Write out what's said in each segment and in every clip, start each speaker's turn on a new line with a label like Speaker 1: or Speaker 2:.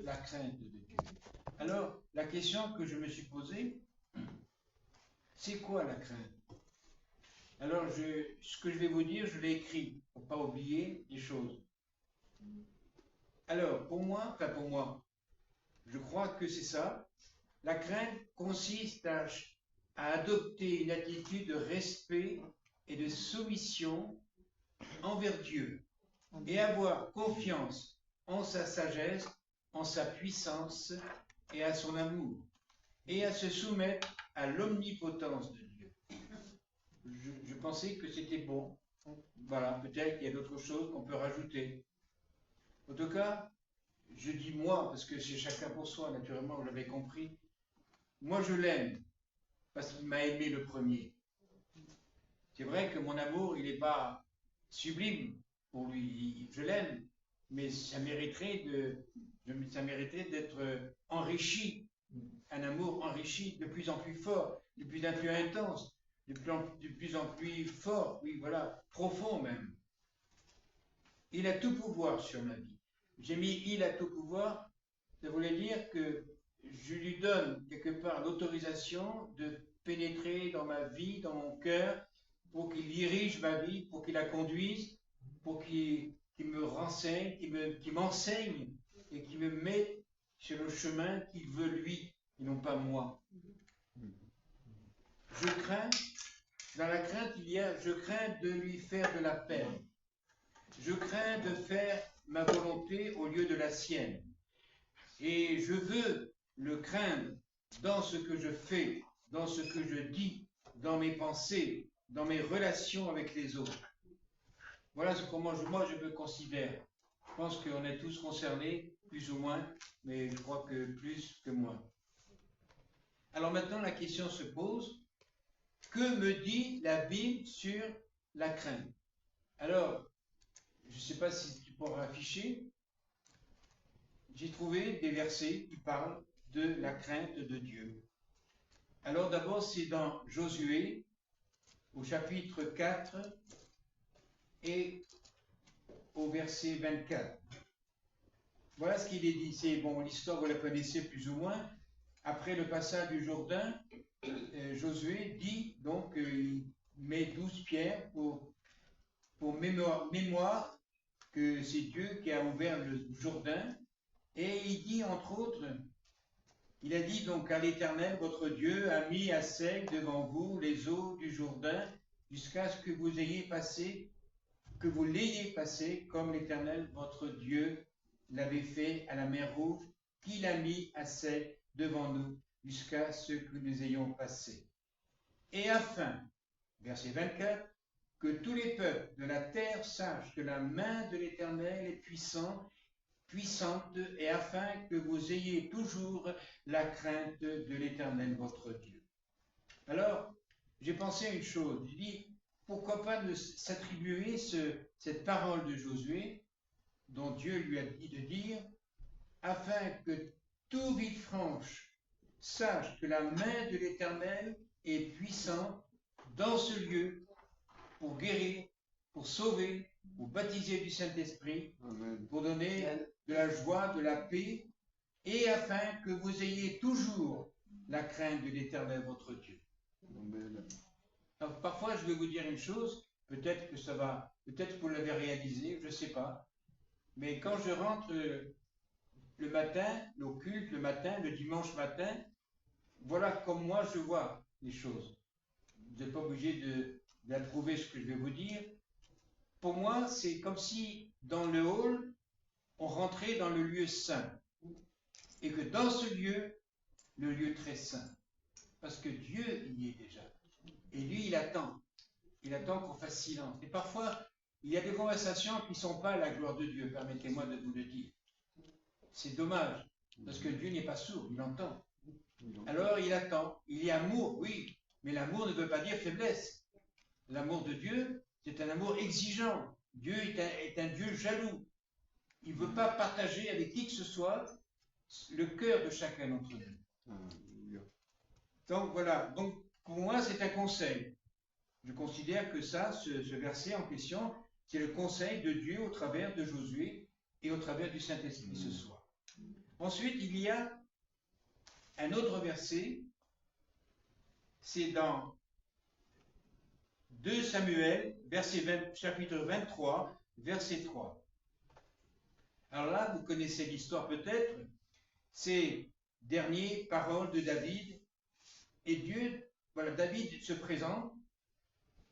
Speaker 1: la crainte de Dieu. Alors, la question que je me suis posée, c'est quoi la crainte? Alors, ce que je vais vous dire, je l'ai écrit pour ne pas oublier les choses. Alors, pour moi, je crois que c'est ça. La crainte consiste à adopter une attitude de respect et de soumission envers Dieu et avoir confiance en sa sagesse, en sa puissance et à son amour, et à se soumettre à l'omnipotence de Dieu. Je pensais que c'était bon. Voilà, peut-être qu'il y a d'autres choses qu'on peut rajouter. En tout cas, je dis moi, parce que c'est chacun pour soi, naturellement, vous l'avez compris. Moi, je l'aime, parce qu'il m'a aimé le premier. C'est vrai que mon amour, il n'est pas sublime pour lui. Je l'aime, mais ça mériterait d'être enrichi, un amour enrichi de plus en plus fort, de plus en plus intense, de plus en plus fort, oui, voilà, profond même. Il a tout pouvoir sur ma vie. J'ai mis il a tout pouvoir, ça voulait dire que je lui donne quelque part l'autorisation de pénétrer dans ma vie, dans mon cœur, pour qu'il dirige ma vie, pour qu'il la conduise, pour qu'il me renseigne, qu'il m'enseigne et qu'il me mette sur le chemin qu'il veut lui et non pas moi. Je crains, dans la crainte je crains de lui faire de la peine. Je crains de faire ma volonté au lieu de la sienne. Et je veux le craindre dans ce que je fais, dans ce que je dis, dans mes pensées, dans mes relations avec les autres. Voilà comment moi je me considère. Je pense qu'on est tous concernés, plus ou moins, mais je crois que plus que moi. Alors maintenant, la question se pose, que me dit la Bible sur la crainte? Alors, je ne sais pas si tu pourras afficher, j'ai trouvé des versets qui parlent de la crainte de Dieu. Alors d'abord, c'est dans Josué, au chapitre 4 et au verset 24. Voilà ce qu'il est dit. C'est bon, l'histoire vous la connaissez plus ou moins. Après le passage du Jourdain, Josué dit donc il met 12 pierres pour mémoire que c'est Dieu qui a ouvert le Jourdain. Et il dit entre autres, il a dit donc à l'Éternel, votre Dieu a mis à sec devant vous les eaux du Jourdain jusqu'à ce que vous l'ayez passé comme l'Éternel, votre Dieu, l'avait fait à la mer Rouge, qu'il a mis à sec devant nous jusqu'à ce que nous ayons passé. Et afin, verset 24, que tous les peuples de la terre sachent que la main de l'Éternel est puissante, et afin que vous ayez toujours la crainte de l'Éternel, votre Dieu. Alors, j'ai pensé à une chose, j'ai dit, pourquoi pas s'attribuer cette parole de Josué, dont Dieu lui a dit de dire, afin que tout Villefranche sache que la main de l'Éternel est puissante dans ce lieu pour guérir, pour sauver, pour baptiser du Saint-Esprit, pour donner de la joie, de la paix, et afin que vous ayez toujours la crainte de l'Éternel, votre Dieu. Amen. Donc, parfois, je vais vous dire une chose, peut-être que vous l'avez réalisé, je ne sais pas, mais quand je rentre le matin, au culte, le matin, le dimanche matin, voilà comme moi je vois les choses. Vous n'êtes pas obligé d'approuver ce que je vais vous dire. Pour moi, c'est comme si dans le hall, on rentrait dans le lieu saint. Et que dans ce lieu, le lieu très saint. Parce que Dieu y est déjà. Et lui, il attend. Il attend qu'on fasse silence. Et parfois, il y a des conversations qui ne sont pas à la gloire de Dieu, permettez-moi de vous le dire. C'est dommage, parce que Dieu n'est pas sourd, il entend. Alors il attend. Il y a amour, oui, mais l'amour ne veut pas dire faiblesse. L'amour de Dieu, c'est un amour exigeant. Dieu est un Dieu jaloux. Il ne veut pas partager avec qui que ce soit le cœur de chacun d'entre nous. Donc voilà, donc pour moi c'est un conseil. Je considère que ce verset en question, c'est le conseil de Dieu au travers de Josué et au travers du Saint-Esprit ce soir. Ensuite, il y a un autre verset, c'est dans 2 Samuel, chapitre 23, verset 3. Alors là, vous connaissez l'histoire peut-être, c'est dernière parole de David, et Dieu, voilà, David se présente,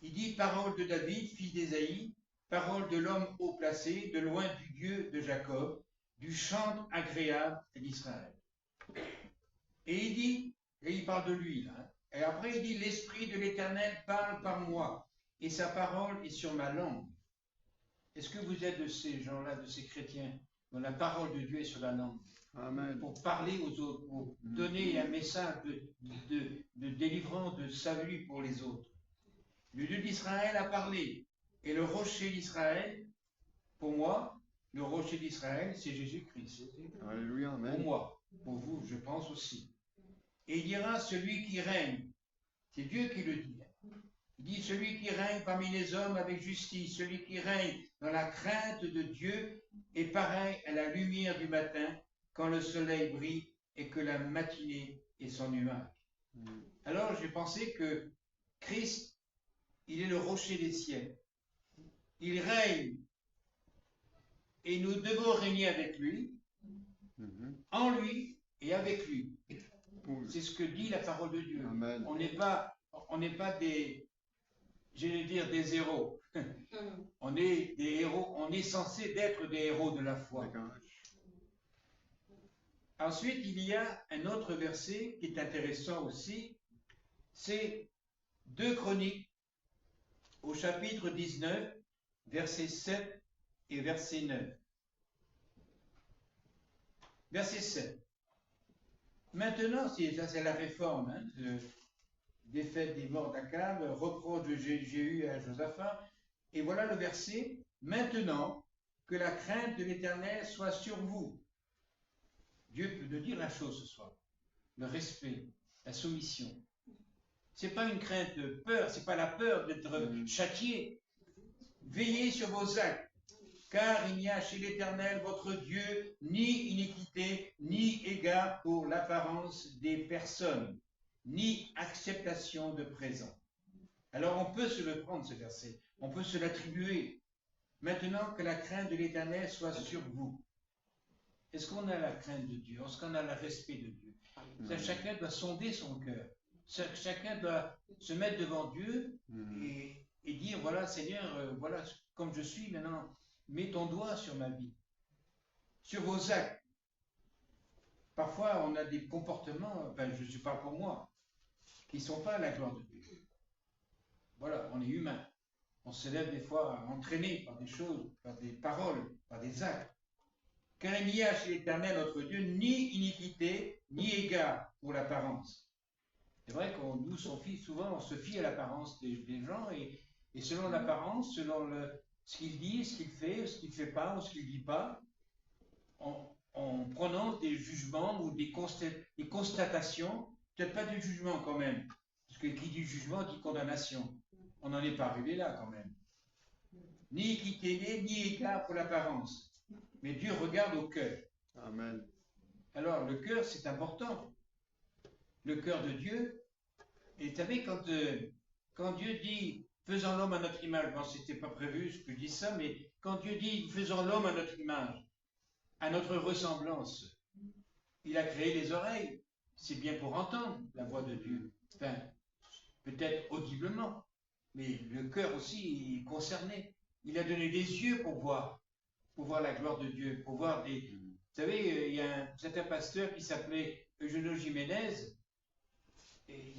Speaker 1: il dit parole de David, fils d'Ésaïe, parole de l'homme haut placé, de loin du Dieu de Jacob, du chant agréable d'Israël. Et il dit, et il parle de lui là, hein, et après il dit l'Esprit de l'Éternel parle par moi, et sa parole est sur ma langue. Est-ce que vous êtes de ces gens-là, de ces chrétiens, dont la parole de Dieu est sur la langue?
Speaker 2: Amen.
Speaker 1: Pour parler aux autres, pour donner un message de délivrance, de salut pour les autres. Le Dieu d'Israël a parlé, et le rocher d'Israël, pour moi, le rocher d'Israël, c'est Jésus-Christ.
Speaker 2: Alléluia, amen.
Speaker 1: Pour moi, pour vous, je pense aussi. Et il dira celui qui règne, c'est Dieu qui le dit. Il dit celui qui règne parmi les hommes avec justice, celui qui règne dans la crainte de Dieu est pareil à la lumière du matin quand le soleil brille et que la matinée est son nuage. Alors j'ai pensé que Christ, il est le rocher des cieux. Il règne et nous devons régner avec lui, en lui et avec lui. C'est ce que dit la parole de Dieu.
Speaker 2: Amen.
Speaker 1: On n'est pas des, j'allais dire des héros. On est des héros, on est censé d'être des héros de la foi. Ensuite, il y a un autre verset qui est intéressant aussi, c'est 2 Chroniques au chapitre 19, verset 7 et verset 9. Verset 7. Maintenant, c'est la réforme, hein, défaite des morts d'Akab, reproche de Jéhu à Josaphat. Et voilà le verset. Maintenant, que la crainte de l'Éternel soit sur vous. Dieu peut nous dire la chose ce soir. Le respect, la soumission. C'est pas une crainte de peur, c'est pas la peur d'être châtié. Veillez sur vos actes, car il n'y a chez l'Éternel votre Dieu ni iniquité, ni égard pour l'apparence des personnes, ni acceptation de présent. Alors on peut se le prendre, ce verset, on peut se l'attribuer. Maintenant que la crainte de l'Éternel soit sur vous. Est-ce qu'on a la crainte de Dieu? Est-ce qu'on a le respect de Dieu? Ça, chacun doit sonder son cœur. Chacun doit se mettre devant Dieu et dire, voilà Seigneur, voilà comme je suis maintenant, mets ton doigt sur ma vie, sur vos actes. Parfois, on a des comportements, je parle pour moi, qui ne sont pas à la gloire de Dieu. Voilà, on est humain. On se lève des fois entraîné par des choses, par des paroles, par des actes. Car il n'y a chez l'Éternel notre Dieu ni iniquité, ni égard pour l'apparence. C'est vrai qu'on nous, souvent, on se fie à l'apparence des gens et selon l'apparence, selon ce qu'il dit, ce qu'il fait ne fait pas ou ce qu'il ne dit pas, on prononce des jugements ou des constatations, peut-être pas du jugement quand même, parce que qui dit jugement dit condamnation. On n'en est pas arrivé là quand même. Ni iniquité, ni égard pour l'apparence. Mais Dieu regarde au cœur.
Speaker 2: Amen.
Speaker 1: Alors, le cœur, c'est important. Le cœur de Dieu. Et vous savez, quand Dieu dit « faisons l'homme à notre image », bon, c'était pas prévu que je dise ça, mais quand Dieu dit « faisons l'homme à notre image », à notre ressemblance, il a créé les oreilles. C'est bien pour entendre la voix de Dieu. Enfin, peut-être audiblement, mais le cœur aussi est concerné. Il a donné des yeux pour voir la gloire de Dieu, pour voir des... Vous savez, il y a un certain pasteur qui s'appelait Eugenio Jiménez, et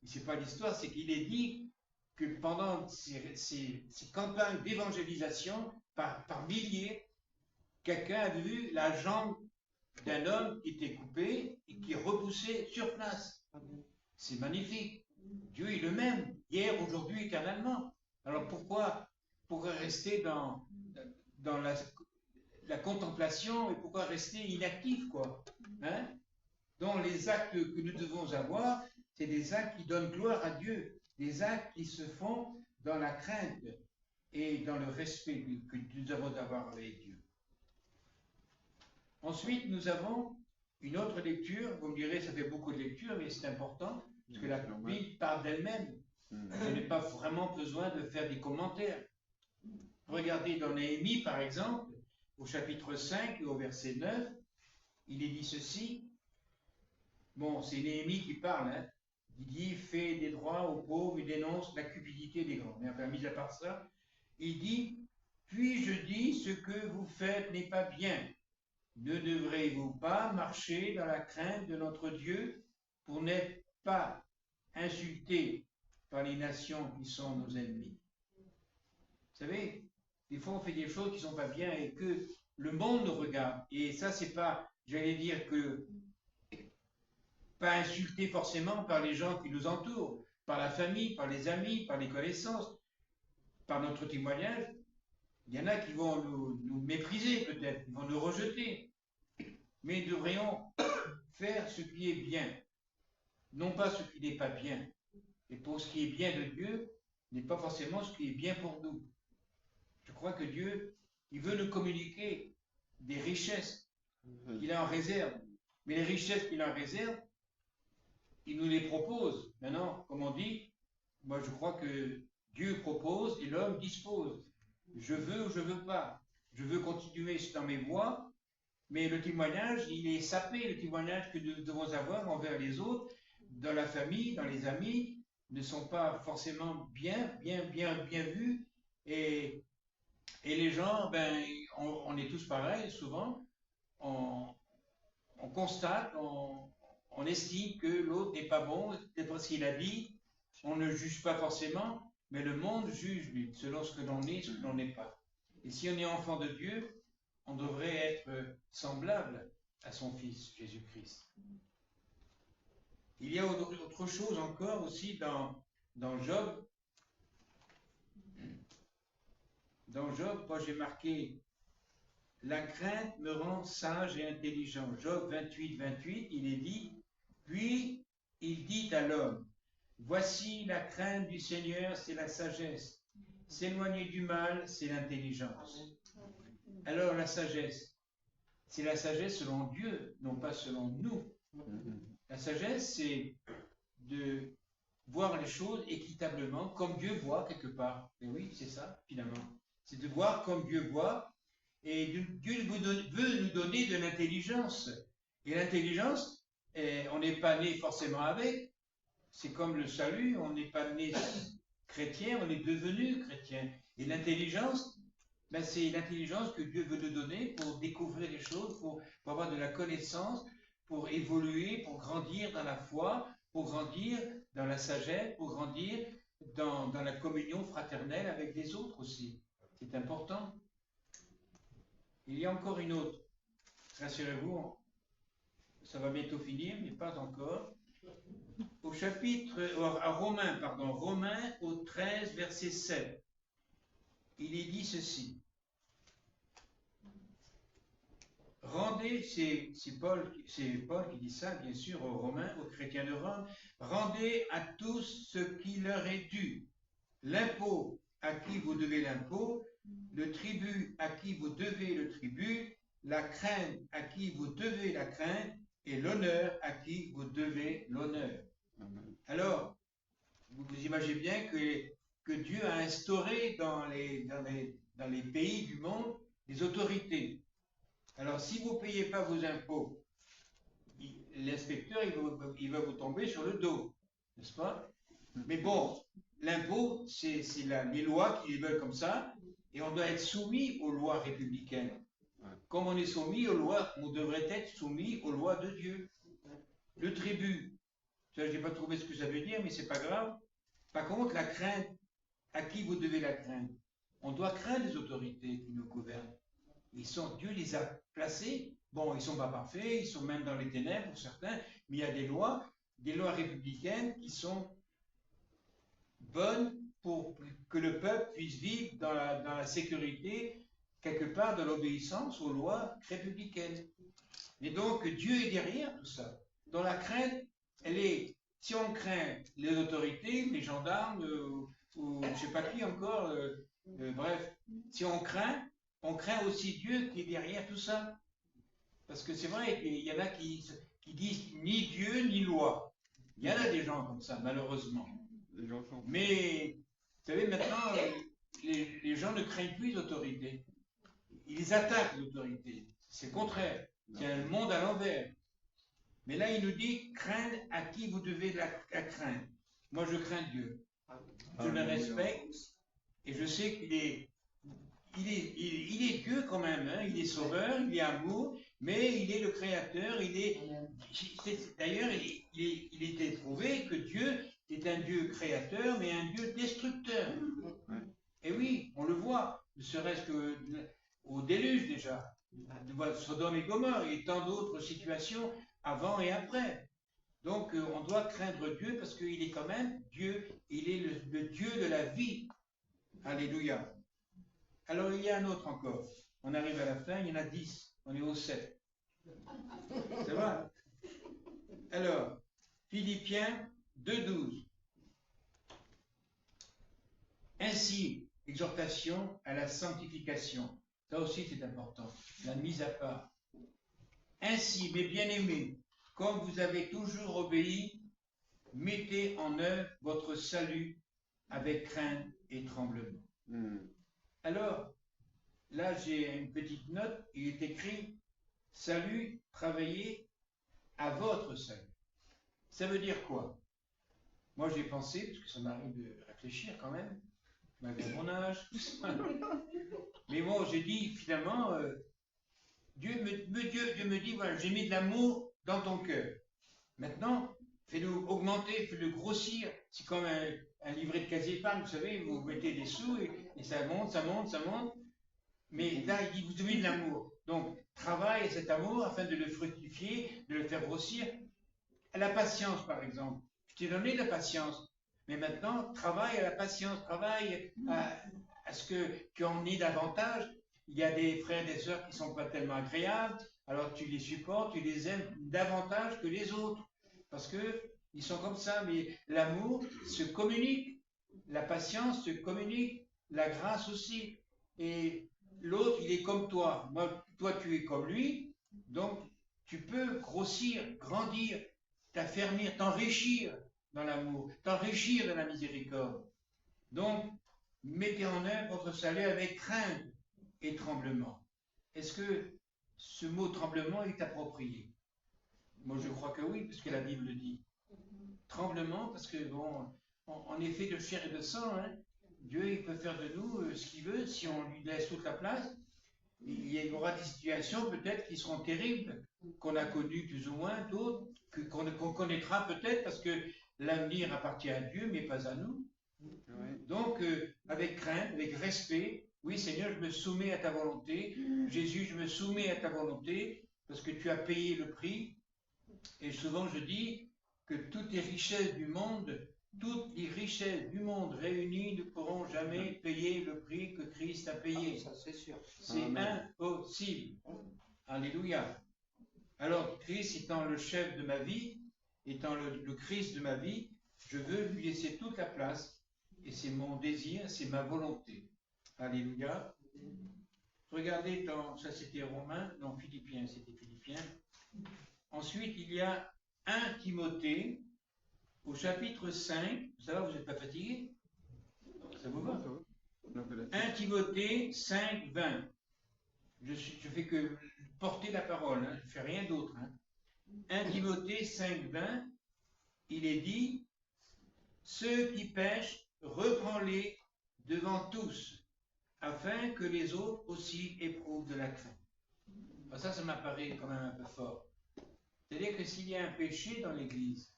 Speaker 1: c'est pas l'histoire, c'est qu'il est dit que pendant ces campagnes d'évangélisation, par milliers, quelqu'un a vu la jambe d'un homme qui était coupé et qui repoussait sur place. C'est magnifique. Dieu est le même, hier, aujourd'hui, éternellement. Alors pourquoi rester dans la contemplation et pourquoi rester inactif, quoi, hein? Donc les actes que nous devons avoir, c'est des actes qui donnent gloire à Dieu, des actes qui se font dans la crainte et dans le respect que nous devons avoir avec Dieu. Ensuite, nous avons Une autre lecture, vous me direz, ça fait beaucoup de lectures, mais c'est important, parce que la
Speaker 2: C'est normal.
Speaker 1: Bible parle d'elle-même. Je n'ai pas vraiment besoin de faire des commentaires. Regardez dans Néhémie, par exemple, au chapitre 5 et au verset 9, il est dit ceci. Bon, c'est Néhémie qui parle, hein. Il dit, fais des droits aux pauvres et dénonce la cupidité des grands. Mais enfin, mis à part ça, il dit, puis je dis, ce que vous faites n'est pas bien. Ne devrez-vous pas marcher dans la crainte de notre Dieu pour n'être pas insultés par les nations qui sont nos ennemis? Vous savez, des fois on fait des choses qui ne sont pas bien et que le monde nous regarde. Et ça, c'est pas, j'allais dire que, pas insulté forcément par les gens qui nous entourent, par la famille, par les amis, par les connaissances, par notre témoignage. Il y en a qui vont nous mépriser peut-être, qui vont nous rejeter. Mais nous devrions faire ce qui est bien, non pas ce qui n'est pas bien. Et pour ce qui est bien de Dieu, n'est pas forcément ce qui est bien pour nous. Je crois que Dieu, il veut nous communiquer des richesses qu'il a en réserve. Mais les richesses qu'il a en réserve, il nous les propose. Maintenant, comme on dit, moi je crois que Dieu propose et l'homme dispose. Je veux ou je veux pas. Je veux continuer dans mes voies, mais le témoignage, il est sapé. Le témoignage que nous devons avoir envers les autres, dans la famille, dans les amis, ne sont pas forcément bien vus. Et les gens, ben, on est tous pareils, souvent. On constate, on estime que l'autre n'est pas bon, c'est parce qu'il a dit. On ne juge pas forcément, mais le monde juge, lui, selon ce que l'on est, ce que l'on n'est pas. Et si on est enfant de Dieu, on devrait être semblable à son Fils, Jésus-Christ. Il y a autre chose encore aussi dans Job. Dans Job, moi j'ai marqué « La crainte me rend sage et intelligent ». Job 28, il est dit « Puis il dit à l'homme, voici la crainte du Seigneur, c'est la sagesse. S'éloigner du mal, c'est l'intelligence. » Alors la sagesse, c'est la sagesse selon Dieu, non pas selon nous. La sagesse, c'est de voir les choses équitablement, comme Dieu voit quelque part. Et oui, c'est ça, finalement. C'est de voir comme Dieu voit. Et Dieu veut nous donner de l'intelligence. Et l'intelligence, on n'est pas né forcément avec. C'est comme le salut, on n'est pas né chrétien, on est devenu chrétien. Et l'intelligence, ben c'est l'intelligence que Dieu veut nous donner pour découvrir les choses, pour avoir de la connaissance, pour évoluer, pour grandir dans la foi, pour grandir dans la sagesse, pour grandir dans la communion fraternelle avec les autres aussi. C'est important. Il y a encore une autre. Rassurez-vous, ça va bientôt finir, mais pas encore. Au chapitre, à Romains au 13, verset 7, il est dit ceci. Rendez, c'est Paul qui dit ça, bien sûr, aux Romains, aux chrétiens de Rome, rendez à tous ce qui leur est dû. L'impôt à qui vous devez l'impôt, le tribut à qui vous devez le tribut, la crainte à qui vous devez la crainte, et l'honneur à qui vous devez l'honneur. Alors, vous imaginez bien que Dieu a instauré dans les pays du monde des autorités. Alors, si vous ne payez pas vos impôts, l'inspecteur, il va vous tomber sur le dos, n'est-ce pas? Mais bon, l'impôt, c'est les lois qui les veulent comme ça, et on doit être soumis aux lois républicaines. Comme on est soumis aux lois, on devrait être soumis aux lois de Dieu. Le tribut, je n'ai pas trouvé ce que ça veut dire, mais c'est pas grave. Par contre, la crainte, à qui vous devez la crainte? On doit craindre les autorités qui nous gouvernent. Dieu les a placés. Bon, ils ne sont pas parfaits, ils sont même dans les ténèbres pour certains, mais il y a des lois républicaines qui sont bonnes pour que le peuple puisse vivre dans la sécurité, quelque part de l'obéissance aux lois républicaines. Et donc, Dieu est derrière tout ça. Dans la crainte, si on craint les autorités, les gendarmes, ou je ne sais pas qui encore, bref, si on craint aussi Dieu qui est derrière tout ça. Parce que c'est vrai qu'il y en a qui disent ni Dieu ni loi. Il y en a des gens comme ça, malheureusement.
Speaker 2: Les gens sont.
Speaker 1: Mais, vous savez, maintenant, les gens ne craignent plus l'autorité. Ils attaquent l'autorité. C'est le contraire. C'est un monde à l'envers. Mais là, il nous dit, craindre à qui vous devez la craindre. Moi, je crains Dieu. Je le respecte et je sais qu'il est, il est Dieu quand même. Hein. Il est sauveur, il est amour, mais il est le créateur. D'ailleurs, il était prouvé que Dieu est un Dieu créateur, mais un Dieu destructeur. Et oui, on le voit, ne serait-ce qu'au déluge déjà, de Sodome et Gomorrhe, et tant d'autres situations avant et après. Donc on doit craindre Dieu parce qu'il est quand même Dieu, il est le Dieu de la vie. Alléluia. Alors il y a un autre encore. On arrive à la fin, il y en a 10, on est au 7. C'est vrai? Alors, Philippiens 2,12. Ainsi, exhortation à la sanctification. Ça aussi c'est important, la mise à part. Ainsi, mes bien-aimés, comme vous avez toujours obéi, mettez en œuvre votre salut avec crainte et tremblement. Alors, là j'ai une petite note, il est écrit salut, travaillez à votre salut. Ça veut dire quoi? Moi j'ai pensé, parce que ça m'arrive de réfléchir quand même, malgré mon âge, mais bon, j'ai dit finalement, Dieu me dit, voilà, j'ai mis de l'amour dans ton cœur. Maintenant, fais-le augmenter, fais-le grossir. C'est comme un livret de casier épargne, vous savez, vous mettez des sous et ça monte, ça monte, ça monte. Mais là, il dit, vous avez de l'amour. Donc, travaille cet amour afin de le fructifier, de le faire grossir. La patience, par exemple. Je t'ai donné de la patience. Mais maintenant, travaille à la patience, travaille à ce que qu'on ait davantage. Il y a des frères et des sœurs qui ne sont pas tellement agréables, alors tu les supportes, tu les aimes davantage que les autres, parce qu'ils sont comme ça, mais l'amour se communique, la patience se communique, la grâce aussi, et l'autre, il est comme toi, toi tu es comme lui, donc tu peux grossir, grandir, t'affermir, t'enrichir dans l'amour, t'enrichir dans la miséricorde. Donc, mettez en œuvre votre salut avec crainte et tremblement. Est-ce que ce mot tremblement est approprié? Moi, je crois que oui, puisque la Bible le dit. Tremblement, parce que, bon, on est fait de chair et de sang. Hein. Dieu, il peut faire de nous ce qu'il veut si on lui laisse toute la place. Il y aura des situations peut-être qui seront terribles, qu'on a connues plus ou moins, d'autres qu'on connaîtra peut-être parce que l'avenir appartient à Dieu, mais pas à nous. Donc, avec crainte, avec respect, oui Seigneur, je me soumets à ta volonté. Jésus, je me soumets à ta volonté parce que tu as payé le prix. Et souvent je dis que toutes les richesses du monde réunies ne pourront jamais payer le prix que Christ a payé.
Speaker 3: Ça, c'est sûr.
Speaker 1: C'est impossible. Alléluia. Alors, Christ étant le chef de ma vie, étant le Christ de ma vie, je veux lui laisser toute la place. Et c'est mon désir, c'est ma volonté. Alléluia. Regardez, ça c'était Romains, non, Philippiens, c'était Philippiens. Ensuite, il y a 1 Timothée, au chapitre 5. Ça va, vous n'êtes pas fatigué? Ça vous va? 1 Timothée 5, 20. Je fais que porter la parole, hein, je ne fais rien d'autre. Hein. 1 Timothée 5, 20, il est dit, ceux qui pêchent, reprends-les devant tous, afin que les autres aussi éprouvent de la crainte. Alors ça m'apparaît quand même un peu fort. C'est-à-dire que s'il y a un péché dans l'Église,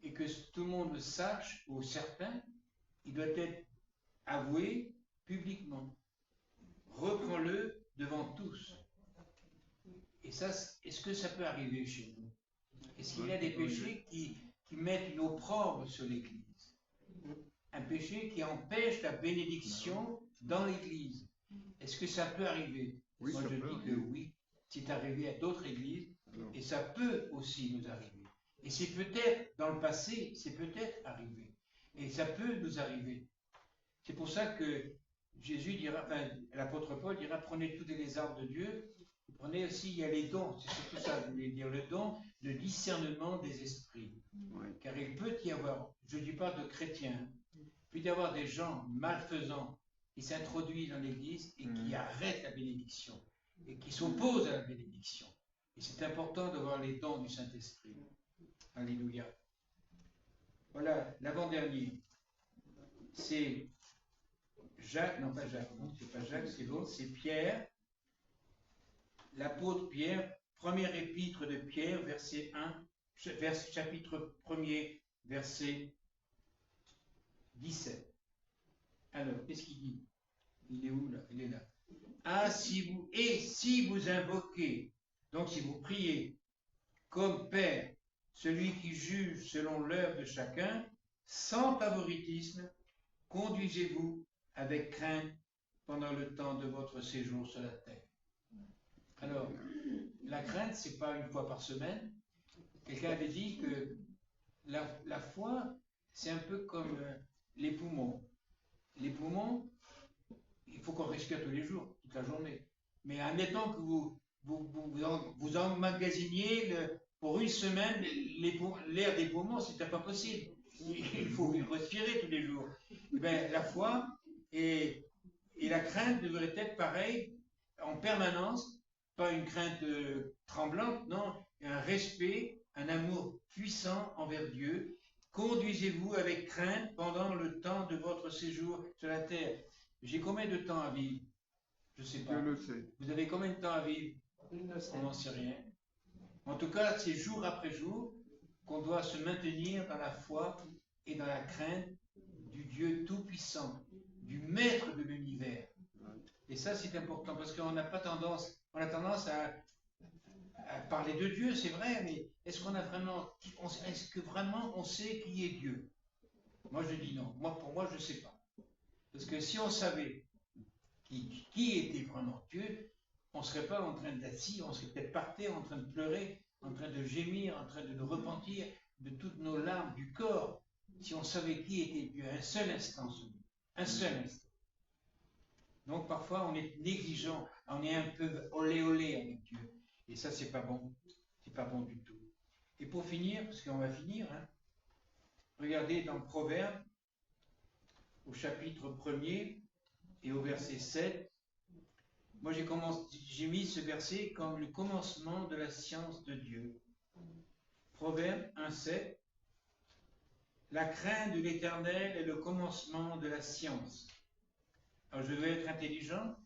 Speaker 1: et que tout le monde le sache, ou certains, il doit être avoué publiquement. Reprends-le devant tous. Et ça, est-ce que ça peut arriver chez nous? Est-ce qu'il y a des péchés qui mettent une opprobre sur l'Église? Un péché qui empêche la bénédiction dans l'Église. Est-ce que ça peut arriver?
Speaker 2: Oui,
Speaker 1: moi je dis que oui. C'est arrivé à d'autres églises et ça peut aussi nous arriver. Et c'est peut-être, dans le passé, c'est peut-être arrivé. Et ça peut nous arriver. C'est pour ça que Jésus dira, enfin, l'apôtre Paul dira, prenez tous les arbres de Dieu Vous prenez aussi, il y a les dons, c'est surtout ça, je voulais dire, le don de discernement des esprits.
Speaker 2: Oui.
Speaker 1: Car il peut y avoir, je ne dis pas de chrétiens, il peut y avoir des gens malfaisants qui s'introduisent dans l'Église et qui arrêtent la bénédiction et qui s'opposent à la bénédiction. Et c'est important de voir les dons du Saint-Esprit. Alléluia. Voilà, l'avant-dernier. C'est Jacques, non pas Jacques, non, c'est pas Jacques, c'est l'autre, c'est Pierre, l'apôtre Pierre, première épître de Pierre, verset 1, chapitre 1er, verset 17. Alors, qu'est-ce qu'il dit? Il est où là? Il est là. Ah, si vous invoquez, donc si vous priez, comme Père, celui qui juge selon l'œuvre de chacun, sans favoritisme, conduisez-vous avec crainte pendant le temps de votre séjour sur la terre. Alors, la crainte, c'est pas une fois par semaine. Quelqu'un avait dit que la foi, c'est un peu comme les poumons. Les poumons, il faut qu'on respire tous les jours, toute la journée. Mais admettons que vous emmagasiniez pour une semaine l'air des poumons, c'est pas possible. Il faut respirer tous les jours. Eh bien, la foi et la crainte devraient être pareilles en permanence, pas une crainte tremblante, non, un respect, un amour puissant envers Dieu. Conduisez-vous avec crainte pendant le temps de votre séjour sur la terre. J'ai combien de temps à vivre? Je ne sais pas.
Speaker 2: Dieu le sait.
Speaker 1: Vous avez combien de temps à vivre? On n'en sait rien. En tout cas, c'est jour après jour qu'on doit se maintenir dans la foi et dans la crainte du Dieu Tout-Puissant, du Maître de l'univers. Et ça, c'est important parce qu'on n'a pas tendance, on a tendance à parler de Dieu, c'est vrai, mais est-ce que vraiment on sait qui est Dieu? Moi, je dis non. Pour moi, je ne sais pas. Parce que si on savait qui était vraiment Dieu, on ne serait pas en train d'assis, on serait peut-être par terre, en train de pleurer, en train de gémir, en train de nous repentir de toutes nos larmes du corps, si on savait qui était Dieu, un seul instant seulement, un seul instant. Donc parfois on est négligent, on est un peu olé olé avec Dieu, et ça c'est pas bon du tout. Et pour finir, parce qu'on va finir, hein, regardez dans Proverbes, au chapitre 1er et au verset 7, moi j'ai mis ce verset comme le commencement de la science de Dieu. Proverbe 1,7. La crainte de l'Éternel est le commencement de la science. Alors je veux être intelligent.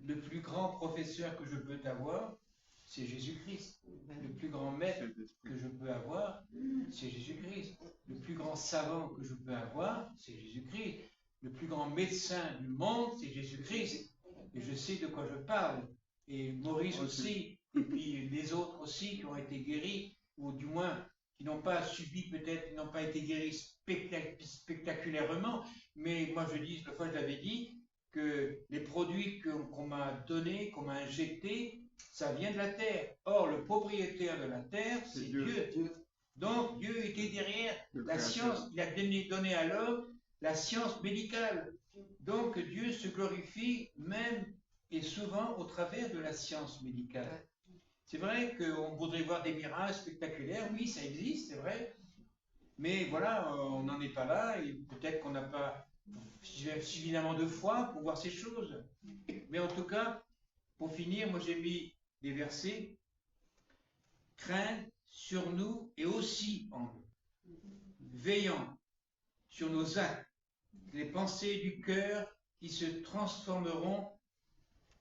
Speaker 1: Le plus grand professeur que je peux avoir, c'est Jésus-Christ. Le plus grand maître que je peux avoir, c'est Jésus-Christ. Le plus grand savant que je peux avoir, c'est Jésus-Christ. Le plus grand médecin du monde, c'est Jésus-Christ. Et je sais de quoi je parle. Et Maurice aussi, et puis les autres aussi qui ont été guéris, ou du moins qui n'ont pas subi peut-être, qui n'ont pas été guéris spectaculairement, mais moi je dis, la fois je l'avais dit, que les produits qu'on m'a donnés, qu'on m'a injectés, ça vient de la terre. Or, le propriétaire de la terre, c'est Dieu. Donc, Dieu était derrière la science. Il a donné à l'homme la science médicale. Donc, Dieu se glorifie même et souvent au travers de la science médicale. C'est vrai qu'on voudrait voir des miracles spectaculaires. Oui, ça existe, c'est vrai. Mais voilà, on n'en est pas là et peut-être qu'on n'a pas suffisamment de foi pour voir ces choses. Mais en tout cas, pour finir, moi j'ai mis des versets. Crainte sur nous et aussi en nous. Veillant sur nos actes, les pensées du cœur qui se transformeront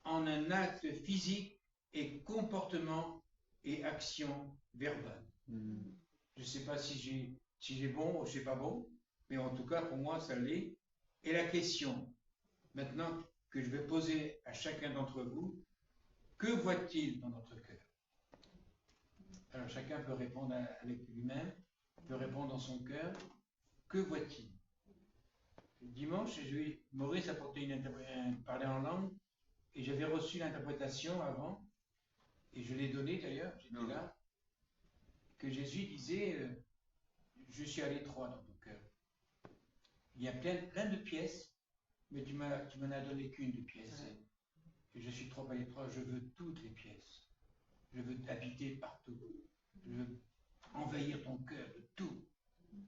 Speaker 1: en un acte physique et comportement et action verbale. Je ne sais pas si j'ai bon ou je ne sais pas bon, mais en tout cas pour moi ça l'est. Et la question maintenant que je vais poser à chacun d'entre vous, que voit-il dans notre cœur? Alors chacun peut répondre avec lui-même, peut répondre dans son cœur. Que voit-il? Dimanche, Maurice a parlé en langue et j'avais reçu l'interprétation avant, et je l'ai donnée d'ailleurs, j'étais là, que Jésus disait je suis à l'étroit dans ton cœur. Il y a plein de pièces, mais tu m'en as donné qu'une de pièces. Et je suis trop à l'étroit, je veux toutes les pièces. Je veux habiter partout. Je veux envahir ton cœur de tout.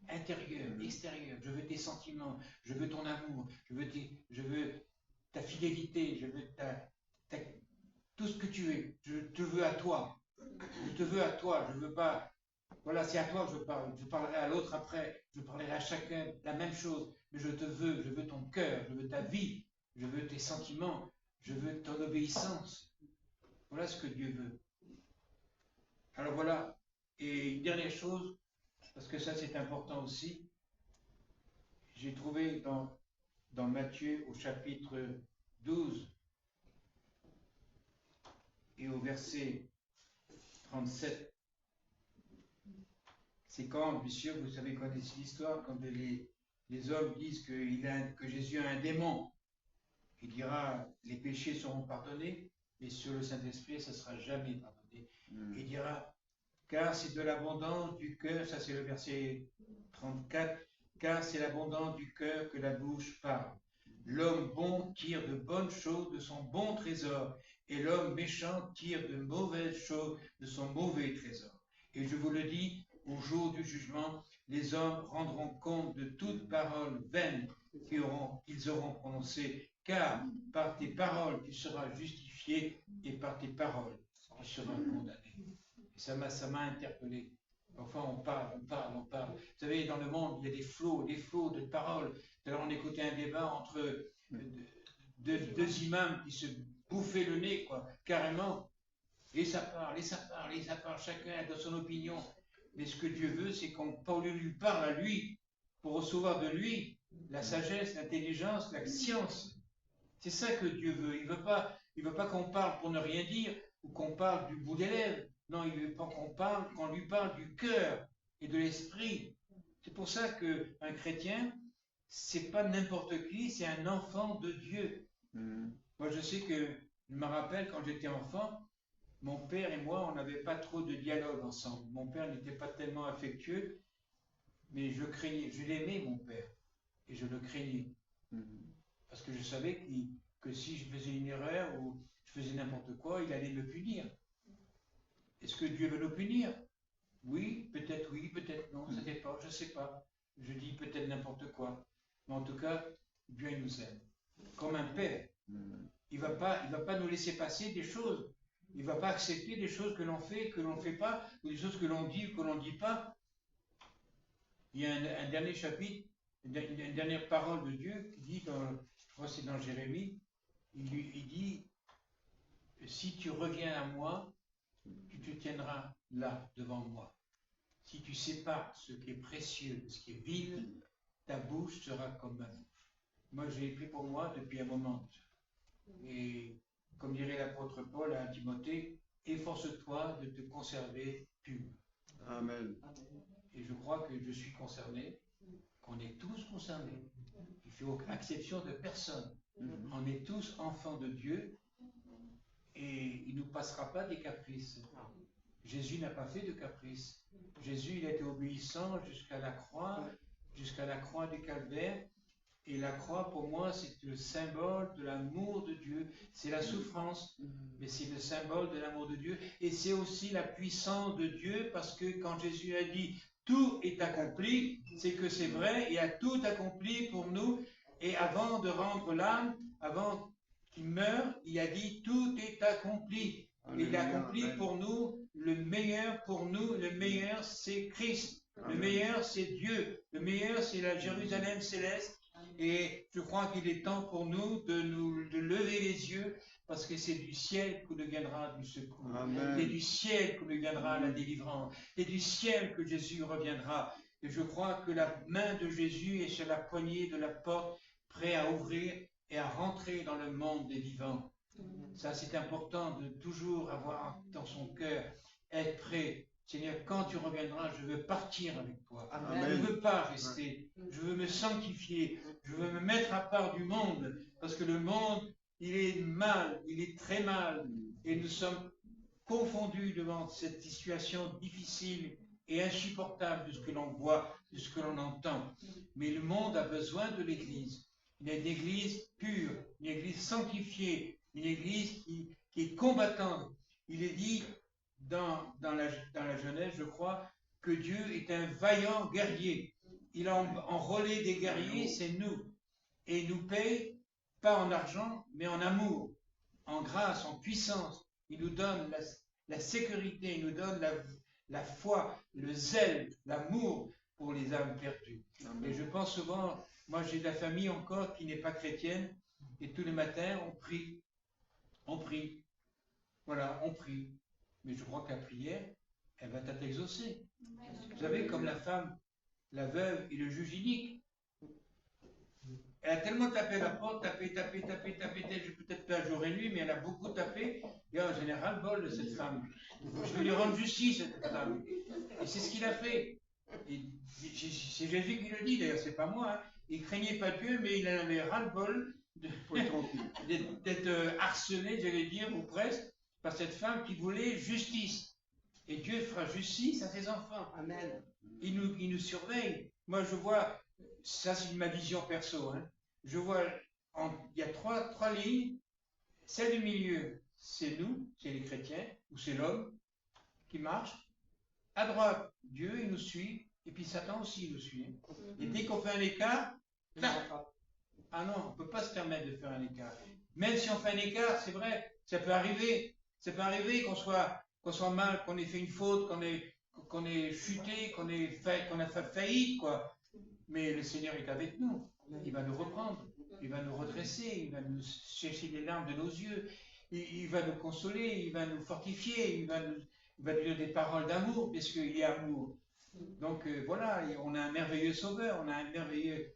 Speaker 1: Intérieur, extérieur. Je veux tes sentiments, je veux ton amour, je veux ta fidélité, je veux tout ce que tu es. Je te veux à toi. Je te veux à toi. Je veux pas. Voilà, c'est à toi que je parle. Je parlerai à l'autre après. Je parlerai à chacun la même chose. Mais je veux ton cœur, je veux ta vie, je veux tes sentiments, je veux ton obéissance. Voilà ce que Dieu veut. Alors voilà. Et une dernière chose, parce que ça c'est important aussi, j'ai trouvé dans Matthieu au chapitre 12 et au verset 37. C'est quand, monsieur, vous savez, connaissez l'histoire, quand les hommes disent que Jésus a un démon. Il dira, les péchés seront pardonnés, mais sur le Saint-Esprit, ça ne sera jamais pardonné. Il dira, car c'est de l'abondance du cœur, ça c'est le verset 34, car c'est l'abondance du cœur que la bouche parle. L'homme bon tire de bonnes choses de son bon trésor, et l'homme méchant tire de mauvaises choses de son mauvais trésor. Et je vous le dis, au jour du jugement, les hommes rendront compte de toute parole vaine qu'ils auront prononcée, car par tes paroles tu seras justifié, et par tes paroles tu seras condamné. Et ça m'a interpellé. Enfin, on parle. Vous savez, dans le monde, il y a des flots de paroles. Tout à l'heure, on écoutait un débat entre deux imams qui se bouffaient le nez, quoi, carrément. Et ça parle, chacun a son opinion. Mais ce que Dieu veut, c'est qu'on lui parle à lui, pour recevoir de lui la sagesse, l'intelligence, la science. C'est ça que Dieu veut. Il veut pas qu'on parle pour ne rien dire, ou qu'on parle du bout des lèvres. Non, il veut pas qu'on lui parle du cœur et de l'esprit. C'est pour ça qu'un chrétien, c'est pas n'importe qui, c'est un enfant de Dieu. Moi, je sais que, je me rappelle quand j'étais enfant, mon père et moi, on n'avait pas trop de dialogue ensemble. Mon père n'était pas tellement affectueux, mais je l'aimais, mon père, et je le craignais. Parce que je savais que si je faisais une erreur ou je faisais n'importe quoi, il allait me punir. Est-ce que Dieu veut nous punir? Oui, peut-être non, ça dépend, je ne sais pas. Je dis peut-être n'importe quoi. Mais en tout cas, Dieu il nous aime. Comme un père. Il va pas nous laisser passer des choses. Il ne va pas accepter des choses que l'on fait, que l'on ne fait pas, ou des choses que l'on dit ou que l'on ne dit pas. Il y a un dernier chapitre, une dernière parole de Dieu qui dit, je crois que c'est dans Jérémie, il dit, si tu reviens à moi, tu te tiendras là devant moi. Si tu sépares ce qui est précieux de ce qui est vil, ta bouche sera comme ma bouche. Moi, je l'ai pris pour moi depuis un moment. Et comme dirait l'apôtre Paul à Timothée, efforce-toi de te conserver pur.
Speaker 2: Amen.
Speaker 1: Et je crois que je suis concerné, qu'on est tous concernés. Il ne fait exception de personne. On est tous enfants de Dieu et il ne nous passera pas des caprices. Jésus n'a pas fait de caprices. Jésus, il a été obéissant jusqu'à la croix du Calvaire. Et la croix, pour moi, c'est le symbole de l'amour de Dieu. C'est la souffrance, mais c'est le symbole de l'amour de Dieu. Et c'est aussi la puissance de Dieu, parce que quand Jésus a dit « tout est accompli », c'est que c'est vrai, il a tout accompli pour nous. Et avant de rendre l'âme, avant qu'il meure, il a dit « tout est accompli ». Il a accompli pour nous, le meilleur c'est Christ. Le meilleur c'est Dieu. Le meilleur c'est la Jérusalem céleste. Et je crois qu'il est temps pour nous de lever les yeux, parce que c'est du ciel que nous viendra du secours. C'est du ciel que nous viendra la délivrance. C'est du ciel que Jésus reviendra. Et je crois que la main de Jésus est sur la poignée de la porte, prêt à ouvrir et à rentrer dans le monde des vivants. Ça, c'est important de toujours avoir dans son cœur, être prêt. Seigneur, quand tu reviendras, je veux partir avec toi. Amen. Je ne veux pas rester. Je veux me sanctifier. Je veux me mettre à part du monde. Parce que le monde, il est mal. Il est très mal. Et nous sommes confondus devant cette situation difficile et insupportable de ce que l'on voit, de ce que l'on entend. Mais le monde a besoin de l'Église. Une Église pure, une Église sanctifiée, une église qui est combattante. Il est dit dans la Genèse, je crois, que Dieu est un vaillant guerrier. Il a enrôlé des guerriers, c'est nous. Et il nous paye, pas en argent, mais en amour, en grâce, en puissance. Il nous donne la sécurité, il nous donne la foi, le zèle, l'amour pour les âmes perdues.
Speaker 2: Amen.
Speaker 1: Et je pense souvent, moi j'ai de la famille encore qui n'est pas chrétienne, et tous les matins on prie. On prie. Voilà, on prie. Mais je crois que la prière, elle va être exaucée. Vous savez, comme la femme, la veuve et le juge inique. Elle a tellement tapé la porte, tapé, peut-être pas jour et nuit, mais elle a beaucoup tapé. Et en général, bol de cette femme. Je vais lui rendre justice, cette femme. Et c'est ce qu'il a fait. C'est Jésus qui le dit, d'ailleurs, c'est pas moi. Hein. Il craignait pas Dieu, mais il en avait ras-le-bol d'être harcelé, j'allais dire, ou presque, par cette femme qui voulait justice. Et Dieu fera justice à ses enfants.
Speaker 3: Amen.
Speaker 1: Il nous surveille. Moi, je vois, ça c'est ma vision perso, hein. Je vois, il y a trois lignes. Celle du milieu, c'est nous, c'est les chrétiens, ou c'est l'homme qui marche. À droite, Dieu, il nous suit, et puis Satan aussi, il nous suit. Et dès qu'on fait un écart, clac. Ah non, on ne peut pas se permettre de faire un écart. Même si on fait un écart, c'est vrai, ça peut arriver. Ça peut arriver qu'on soit mal, qu'on ait fait une faute, qu'on ait chuté, qu'on a fait faillite, quoi. Mais le Seigneur est avec nous. Il va nous reprendre, il va nous redresser, il va nous chercher les larmes de nos yeux, il va nous consoler, il va nous fortifier, il va nous dire des paroles d'amour, puisqu'il est amour. Donc voilà, on a un merveilleux sauveur, on a un merveilleux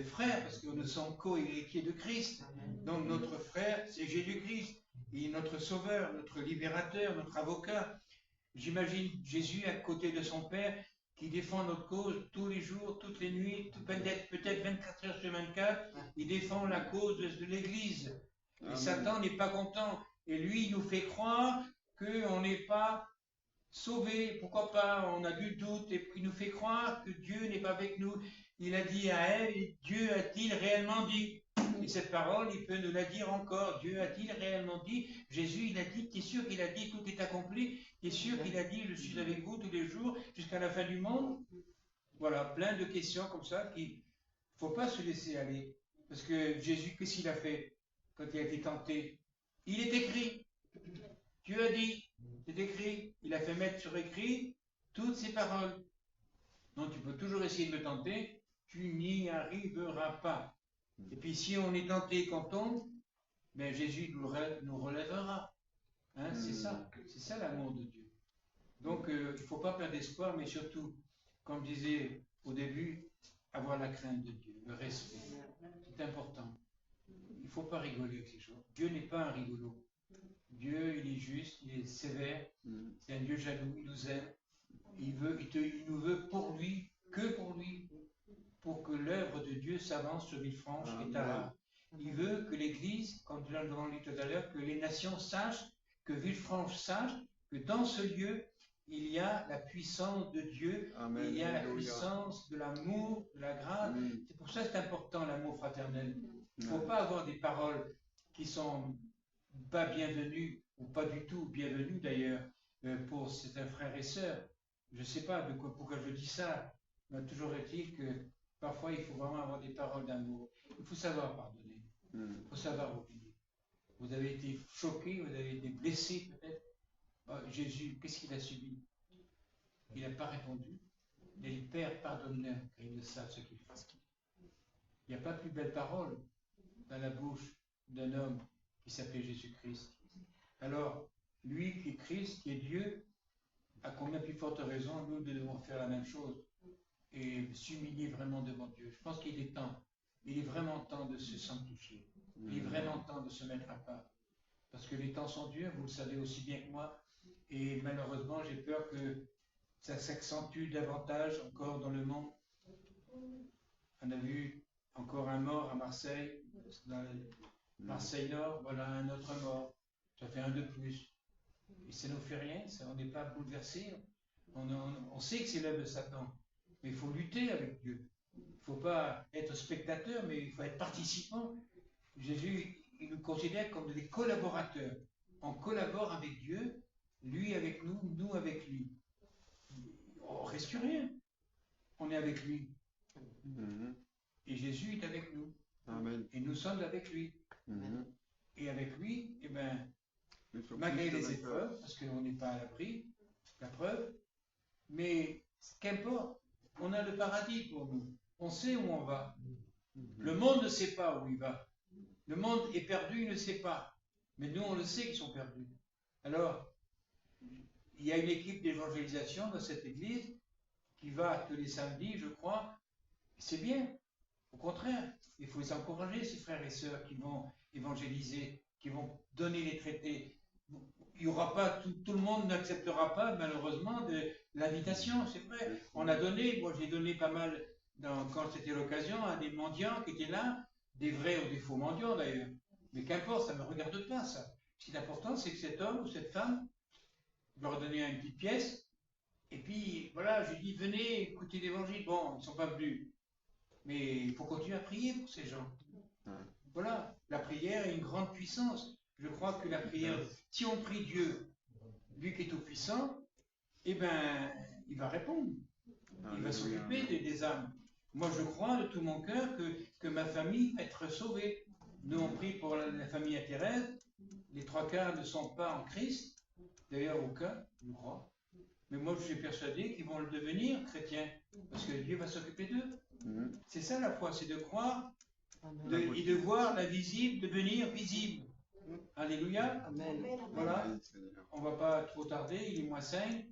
Speaker 1: frère, parce que nous sommes co-héritiers de Christ. Donc notre frère, c'est Jésus-Christ. Il est notre sauveur, notre libérateur, notre avocat. J'imagine Jésus à côté de son Père qui défend notre cause tous les jours, toutes les nuits, peut-être 24 heures sur 24. Il défend la cause de l'Église. Et Satan n'est pas content. Et lui, il nous fait croire qu'on n'est pas sauvé. Pourquoi pas? On a du doute. Et il nous fait croire que Dieu n'est pas avec nous. Il a dit à Ève, Dieu a-t-il réellement dit? Et cette parole, il peut nous la dire encore. Dieu a-t-il réellement dit? Jésus, il a dit, tu es sûr qu'il a dit, tout est accompli? Tu es sûr qu'il a dit, je suis avec vous tous les jours jusqu'à la fin du monde? Voilà, plein de questions comme ça qu'il ne faut pas se laisser aller. Parce que Jésus, qu'est-ce qu'il a fait quand il a été tenté? Il est écrit. Dieu a dit, c'est écrit. Il a fait mettre sur écrit toutes ces paroles. Donc tu peux toujours essayer de me tenter, tu n'y arriveras pas. Et puis si on est tenté qu'on tombe, ben Jésus nous relèvera. Hein, c'est ça l'amour de Dieu. Donc il ne faut pas perdre d'espoir, mais surtout, comme je disais au début, avoir la crainte de Dieu, le respect. C'est important. Il ne faut pas rigoler avec ces choses. Dieu n'est pas un rigolo. Dieu, il est juste, il est sévère, c'est un Dieu jaloux, il nous aime. Il nous veut pour lui, que pour lui, pour que l'œuvre de Dieu s'avance sur Villefranche et Tara. Il veut que l'Église, comme nous l'avons dit tout à l'heure, que les nations sachent, que Villefranche sache, que dans ce lieu, il y a la puissance de Dieu,
Speaker 2: Amen.
Speaker 1: il y a la puissance de l'amour, de la grâce. C'est pour ça que c'est important l'amour fraternel. Il ne faut pas avoir des paroles qui sont pas bienvenues, ou pas du tout bienvenues d'ailleurs, pour certains frères et sœurs. Je ne sais pas pourquoi je dis ça, mais toujours est-il que parfois il faut vraiment avoir des paroles d'amour. Il faut savoir pardonner, il faut savoir oublier. Vous avez été choqué, vous avez été blessé peut-être. Jésus, qu'est-ce qu'il a subi? Il n'a pas répondu. Mais le Père, pardonne-leur, car ils ne savent ce qu'ils font. Il n'y a pas plus belle parole dans la bouche d'un homme qui s'appelait Jésus-Christ. Alors, lui qui est Christ, qui est Dieu, à combien plus forte raison, nous devons faire la même chose et s'humilier vraiment devant Dieu. Je pense qu'il est temps, il est vraiment temps de se sanctifier. Il est vraiment temps de se mettre à part. Parce que les temps sont durs, vous le savez aussi bien que moi, et malheureusement, j'ai peur que ça s'accentue davantage encore dans le monde. On a vu encore un mort à Marseille, dans Marseille-Nord, voilà un autre mort. Ça fait un de plus. Et ça ne nous fait rien, on n'est pas bouleversé. On sait que c'est l'œuvre de Satan, mais il faut lutter avec Dieu. Il ne faut pas être spectateur, mais il faut être participant. Jésus, il nous considère comme des collaborateurs. On collabore avec Dieu, lui avec nous, nous avec lui. On ne risque rien. On est avec lui.
Speaker 2: Mhm.
Speaker 1: Et Jésus est avec nous.
Speaker 2: Amen.
Speaker 1: Et nous sommes avec lui.
Speaker 2: Mhm.
Speaker 1: Et avec lui, eh ben,
Speaker 2: Nous sommes
Speaker 1: malgré
Speaker 2: tous
Speaker 1: les
Speaker 2: vainqueurs.
Speaker 1: épreuves, parce qu'on n'est pas à l'abri, la preuve, mais qu'importe, on a le paradis pour nous. On sait où on va.
Speaker 2: Mhm.
Speaker 1: Le monde ne sait pas où il va. Le monde est perdu, il ne sait pas. Mais nous, on le sait qu'ils sont perdus. Alors, il y a une équipe d'évangélisation dans cette église qui va tous les samedis, je crois. C'est bien. Au contraire, il faut les encourager, ces frères et sœurs qui vont évangéliser, qui vont donner les traités. Il y aura pas, tout le monde n'acceptera pas, malheureusement, de l'invitation, c'est vrai. On a donné, moi j'ai donné pas mal, quand c'était l'occasion, à des mendiants qui étaient là, des vrais ou des faux mendiants d'ailleurs. Mais qu'importe, ça ne me regarde pas, ça. Ce qui est important, c'est que cet homme ou cette femme, je leur ai donné une petite pièce, et puis voilà, j'ai dit, venez écouter l'évangile. Bon, ils ne sont pas venus. Mais il faut continuer à prier pour ces gens.
Speaker 2: Ouais.
Speaker 1: Voilà, la prière est une grande puissance. Je crois que la prière, si on prie Dieu, lui qui est tout puissant, eh ben, il va répondre. Il va s'occuper des âmes. Moi, je crois de tout mon cœur que ma famille va être sauvée. Nous, on prie pour la famille à Thérèse. Les 3/4 ne sont pas en Christ. D'ailleurs, aucun, je crois. Mais moi, je suis persuadé qu'ils vont le devenir chrétiens. Parce que Dieu va s'occuper d'eux.
Speaker 2: Mhm.
Speaker 1: C'est ça la foi, c'est de croire
Speaker 3: Amen.
Speaker 1: et de voir l'invisible devenir visible. Alléluia.
Speaker 3: Amen.
Speaker 1: Voilà,
Speaker 2: Amen, Seigneur.
Speaker 1: on ne va pas trop tarder, il est -5.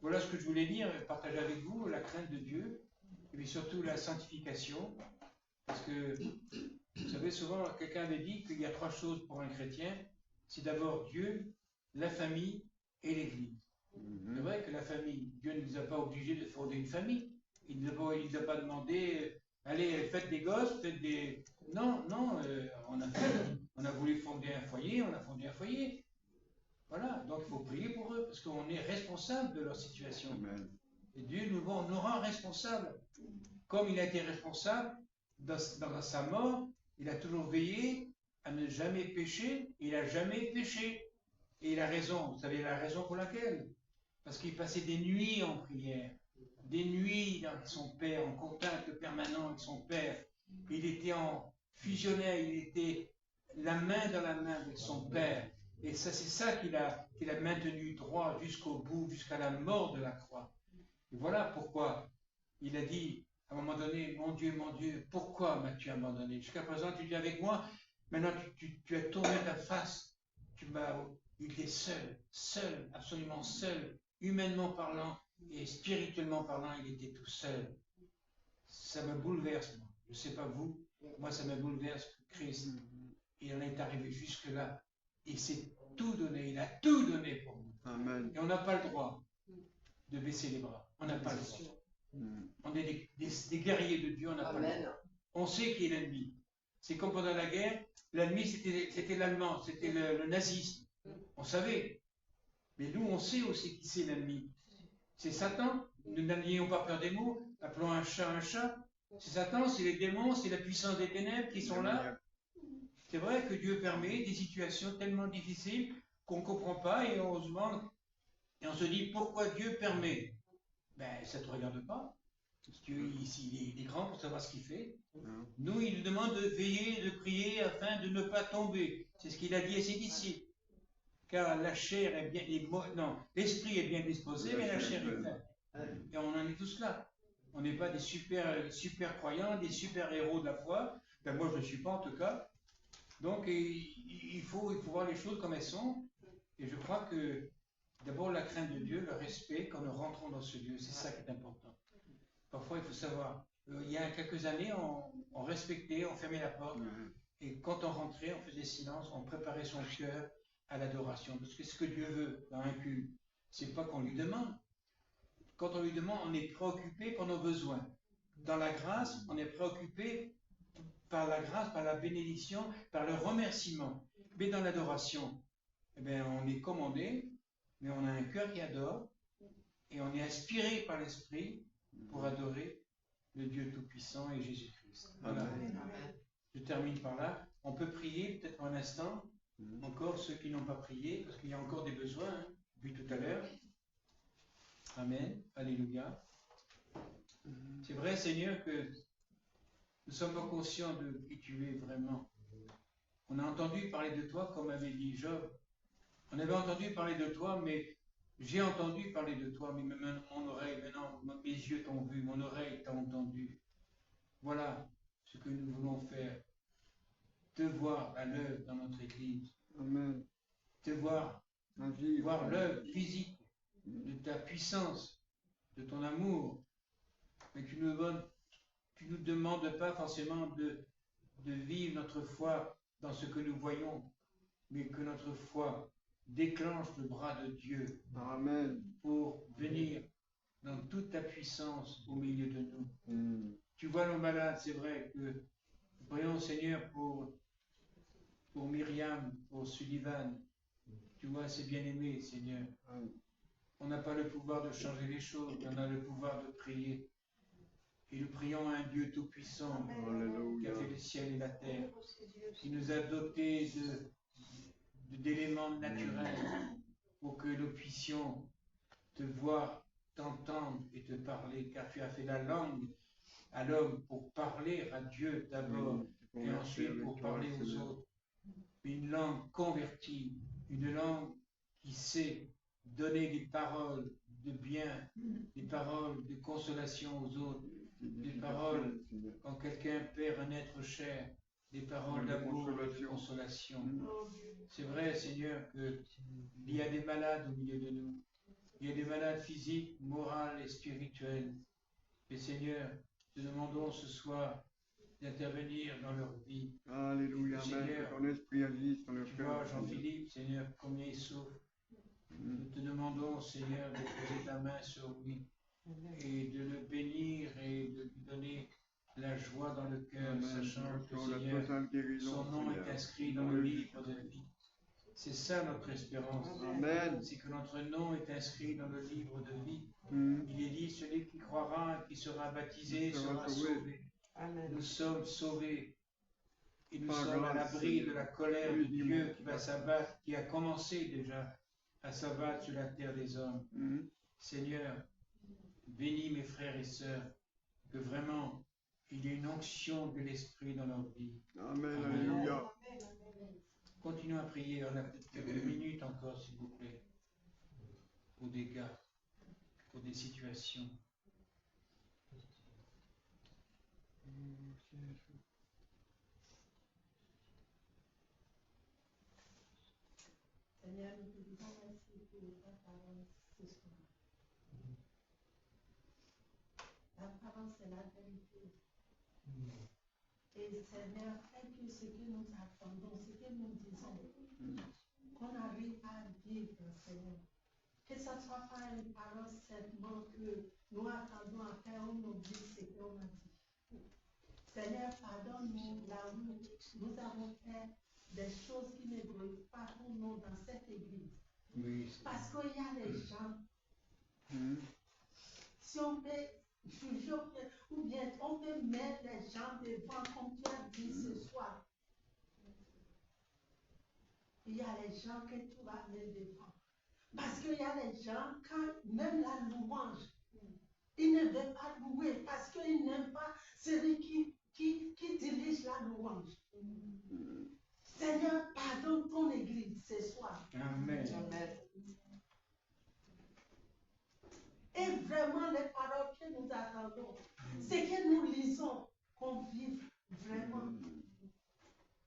Speaker 1: Voilà ce que je voulais dire, partager avec vous, la crainte de Dieu, et puis surtout la sanctification. Parce que, vous savez, souvent, quelqu'un avait dit qu'il y a 3 choses pour un chrétien. C'est d'abord Dieu, la famille et l'Église. C'est
Speaker 2: Mhm.
Speaker 1: vrai que la famille, Dieu ne nous a pas obligés de fonder une famille. Il ne nous a pas demandé, allez, faites des gosses, faites des... Non, non, on a voulu fonder un foyer, on a fondé un foyer. Voilà, donc il faut prier pour eux, parce qu'on est responsable de leur situation.
Speaker 2: Amen.
Speaker 1: Et Dieu nous rend responsables. Comme il a été responsable dans sa mort, il a toujours veillé à ne jamais pécher, il n'a jamais péché. Et il a raison, vous savez la raison pour laquelle? Parce qu'il passait des nuits en prière, des nuits avec son Père, en contact permanent avec son Père. Il était en fusionnaire, il était la main dans la main avec son Père. Et ça, c'est ça qu'il a maintenu droit jusqu'au bout, jusqu'à la mort de la croix. Et voilà pourquoi il a dit, à un moment donné, mon Dieu, pourquoi m'as-tu abandonné? Jusqu'à présent, tu es avec moi, maintenant tu as tourné ta face, il était seul, absolument seul, humainement parlant et spirituellement parlant, il était tout seul. Ça me bouleverse, moi. Je ne sais pas vous, moi ça me bouleverse que Christ, il en est arrivé jusque-là. Il s'est tout donné, il a tout donné pour nous.
Speaker 2: Amen.
Speaker 1: Et on n'a pas le droit de baisser les bras. On n'a pas le droit.
Speaker 2: Mhm.
Speaker 1: On est des guerriers de Dieu, on n'a pas le droit.
Speaker 3: Amen.
Speaker 1: On sait qui est l'ennemi. C'est comme pendant la guerre, l'ennemi c'était l'allemand, c'était le nazisme. On savait. Mais nous, on sait aussi qui c'est l'ennemi. C'est Satan. Nous n'ayons pas peur des mots. Appelons un chat un chat. C'est Satan, c'est les démons, c'est la puissance des ténèbres qui sont là. C'est vrai que Dieu permet des situations tellement difficiles qu'on ne comprend pas et on se demande, et on se dit pourquoi Dieu permet. Ben, ça ne te regarde pas. Dieu, ici, il est grand pour savoir ce qu'il fait.
Speaker 2: Mhm.
Speaker 1: Nous, il nous demande de veiller, de prier afin de ne pas tomber. C'est ce qu'il a dit à ses disciples. Car la chair est bien, non, l'esprit est bien disposé, mais la chair est faible. Et on en est tous là. On n'est pas des super croyants, des super héros de la foi. Ben, moi, je ne le suis pas en tout cas. Donc, il faut voir les choses comme elles sont. Et je crois que d'abord la crainte de Dieu, le respect quand nous rentrons dans ce lieu, c'est ça qui est important. Parfois, il faut savoir. Il y a quelques années, on respectait, on fermait la porte.
Speaker 2: Mhm.
Speaker 1: Et quand on rentrait, on faisait silence, on préparait son cœur à l'adoration. Parce que ce que Dieu veut dans un culte, c'est pas qu'on lui demande. Quand on lui demande, on est préoccupé par nos besoins. Dans la grâce, on est préoccupé par la grâce, par la bénédiction, par le remerciement. Mais dans l'adoration, eh bien, on est commandé, mais on a un cœur qui adore, et on est inspiré par l'Esprit pour adorer le Dieu Tout-Puissant et Jésus-Christ. Voilà.
Speaker 2: Amen.
Speaker 3: Amen.
Speaker 1: je termine par là. On peut prier peut-être un instant, encore ceux qui n'ont pas prié, parce qu'il y a encore des besoins, hein, depuis tout à l'heure. Amen. Alléluia. C'est vrai, Seigneur, que nous ne sommes pas conscients de qui tu es vraiment. On a entendu parler de toi, comme avait dit Job. On avait entendu parler de toi, mais j'ai entendu parler de toi, mais maintenant mon oreille, maintenant mes yeux t'ont vu, mon oreille t'a entendu. Voilà ce que nous voulons faire. Te voir à l'œuvre dans notre Église.
Speaker 2: Amen.
Speaker 1: Te voir,
Speaker 2: Agir.
Speaker 1: voir l'œuvre physique de ta puissance, de ton amour. Mais tu nous demandes pas forcément de vivre notre foi dans ce que nous voyons, mais que notre foi déclenche le bras de Dieu.
Speaker 2: Amen.
Speaker 1: Pour venir dans toute ta puissance au milieu de nous. Tu vois nos malades, c'est vrai que nous prions Seigneur pour Myriam, pour Sullivan. Tu vois ces bien-aimés, Seigneur. On n'a pas le pouvoir de changer les choses, mais on a le pouvoir de prier. Et nous prions à un Dieu tout-puissant qui a fait le ciel et la terre, qui nous a dotés d'éléments naturels pour que nous puissions te voir, t'entendre et te parler, car tu as fait la langue à l'homme pour parler à Dieu d'abord et ensuite pour parler aux autres. Une langue convertie, une langue qui sait donner des paroles de bien, des paroles de consolation aux autres, des paroles quand quelqu'un perd un être cher, des paroles d'amour et de consolation. C'est vrai, Seigneur, qu'il y a des malades au milieu de nous. Il y a des malades physiques, morales et spirituelles. Et Seigneur, te demandons ce soir d'intervenir dans leur vie.
Speaker 2: Alléluia,
Speaker 1: Seigneur,
Speaker 2: ton esprit agisse dans leur
Speaker 1: tu
Speaker 2: cœur.
Speaker 1: vois Jean-Philippe, Seigneur, combien il souffre. Nous te demandons, Seigneur, de poser ta main sur lui et de le bénir et de lui donner la joie dans le cœur, sachant que, Seigneur, son nom est inscrit dans le livre de vie. C'est ça notre espérance.
Speaker 2: Amen.
Speaker 1: C'est que notre nom est inscrit dans le livre de vie. Il est dit, celui qui croira, qui sera baptisé, sera sauvé. Amen. Nous sommes sauvés. Et nous sommes à l'abri de la colère de Dieu qui va s'abattre, qui a commencé déjà à s'abattre sur la terre des hommes. Seigneur, bénis mes frères et sœurs, que vraiment il y ait une onction de l'Esprit dans leur vie.
Speaker 2: Amen. Alléluia.
Speaker 1: Continuons à prier, on a peut-être quelques minutes encore, s'il vous plaît, pour des cas, pour des situations.
Speaker 3: Seigneur, nous te disons merci pour ta parole ce soir. La parole, c'est la vérité. Et Seigneur, fais que ce que nous attendons, ce que nous disons, qu'on arrive à vivre, Seigneur. Que ce ne soit pas une parole seulement que nous attendons à faire, on oublie ce qu'on a dit. Seigneur, pardonne-nous là où nous avons fait des choses qui ne brillent pas pour nous dans cette église.
Speaker 1: Oui,
Speaker 3: parce qu'il y a des gens, si on peut toujours, ou bien on peut mettre les gens devant, comme tu as dit ce soir. Il y a les gens que tu vas mettre devant. Parce qu'il y a les gens, quand même la louange, ils ne veulent pas louer parce qu'ils n'aiment pas celui qui dirige la louange. Seigneur, pardonne ton église ce soir.
Speaker 1: Amen.
Speaker 3: Amen. Et vraiment, les paroles que nous attendons, c'est que nous lisons, qu'on vive vraiment.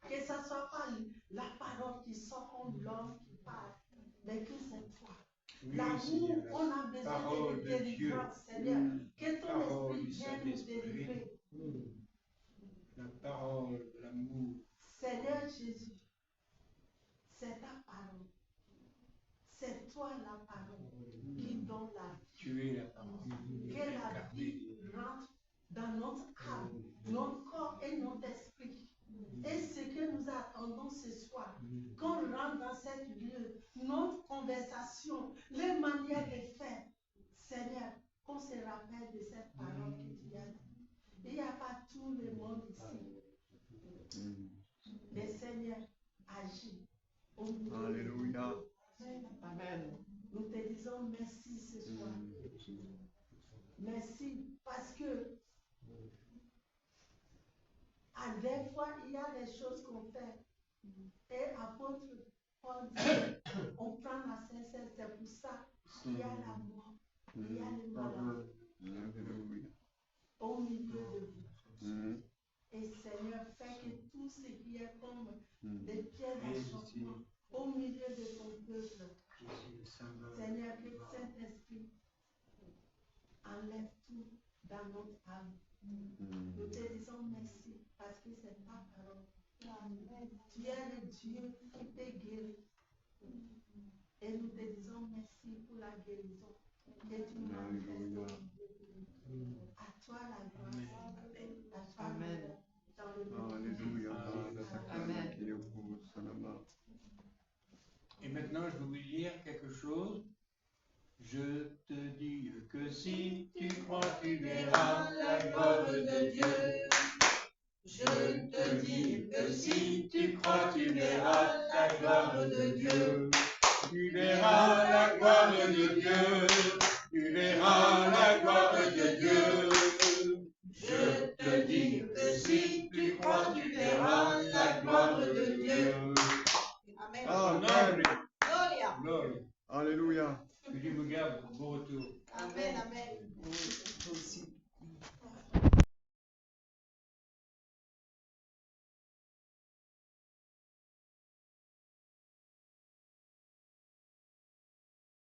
Speaker 3: Que ce ne soit pas la parole qui sort comme l'homme qui parle, mais que c'est toi.
Speaker 1: Oui,
Speaker 3: Là
Speaker 1: Seigneur,
Speaker 3: où on a besoin de délivrance, Seigneur, que ton esprit vienne nous délivrer.
Speaker 1: La parole de l'amour.
Speaker 3: Seigneur Jésus, c'est ta parole. C'est toi la parole qui donne la vie.
Speaker 1: Tu es la parole.
Speaker 3: Que la vie rentre dans notre âme, notre corps et notre esprit. Et ce que nous attendons ce soir, qu'on rentre dans cette lieu, notre conversation, les manières de faire, Seigneur, qu'on se rappelle de cette parole que tu as dit. Il n'y a pas tout le monde ici. Seigneur, agis au milieu de
Speaker 2: Alléluia.
Speaker 3: nous. Amen. Nous te disons merci ce soir. Merci parce que à des fois, il y a des choses qu'on fait. Et apôtre Paul dit, on prend la sincère, c'est pour ça qu'il y a la mort, il y a les malades
Speaker 2: Alléluia.
Speaker 3: au milieu de vous.
Speaker 2: Mhm.
Speaker 3: Et Seigneur, fais que tout ce qui est comme
Speaker 2: Mhm.
Speaker 3: des pierres d'achoppement au milieu de ton peuple, Seigneur, que Saint-Esprit enlève tout dans notre âme. Nous te disons merci parce que c'est ta parole. Tu es le Dieu qui peut guérir. Et nous te disons merci pour la guérison que tu manifestes. À toi la gloire. À toi
Speaker 4: Amen.
Speaker 3: dans le nom de
Speaker 2: Alléluia.
Speaker 4: Amen.
Speaker 1: Et maintenant, je vais vous dire quelque chose. Je te dis que si tu crois, tu verras la gloire de Dieu. Je te dis que si tu crois, tu verras la gloire de Dieu. Tu verras la gloire de Dieu.